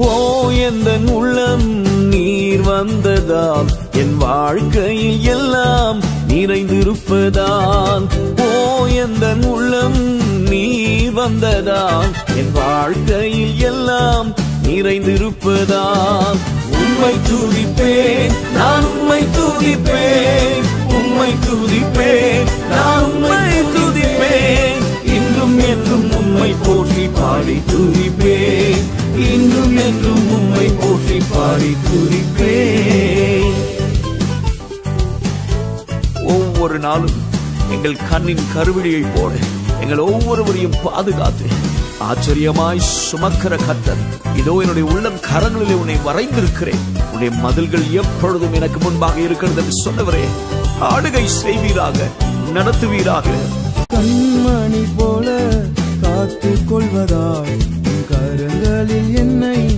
ஓ எந்தன் உள்ளம் நீர் வந்ததால் என் வாழ்க்கையில் எல்லாம் நிறைந்திருப்பதால். ஓ எந்தன் உள்ளம் நீர் வந்ததால் என் வாழ்க்கையில் எல்லாம் நிறைந்திருப்பதால். உம்மை துதிப்பேன், நான் உம்மை துதிப்பேன், உம்மை துதிப்பேன், நான் உம்மை துதிப்பேன். இன்றும் என்றும் உம்மை போற்றி பாடி துதிப்பேன், இன்றும் என்றும் உம்மை போற்றி பாடி துதிப்பேன். ஒவ்வொரு நாளும் எங்கள் கண்ணின் கருவிழியை போட எங்கள் ஒவ்வொருவரையும் பாதுகாத்து ஆச்சரியமாய் சுமக்கிற கர்த்தர், இதோ என்னுடைய உள்ளம் கரங்களிலே உன்னை வரைந்திருக்கிறேன், உன்னுடைய மதில்கள் எப்பொழுதும் எனக்கு முன்பாக இருக்கிறது என்று சொன்னவரே, ஆளுகை செய்வீராக, நடத்துவீராக. கண்மணி போல காத்துக் கொள்வதால் கரங்களில்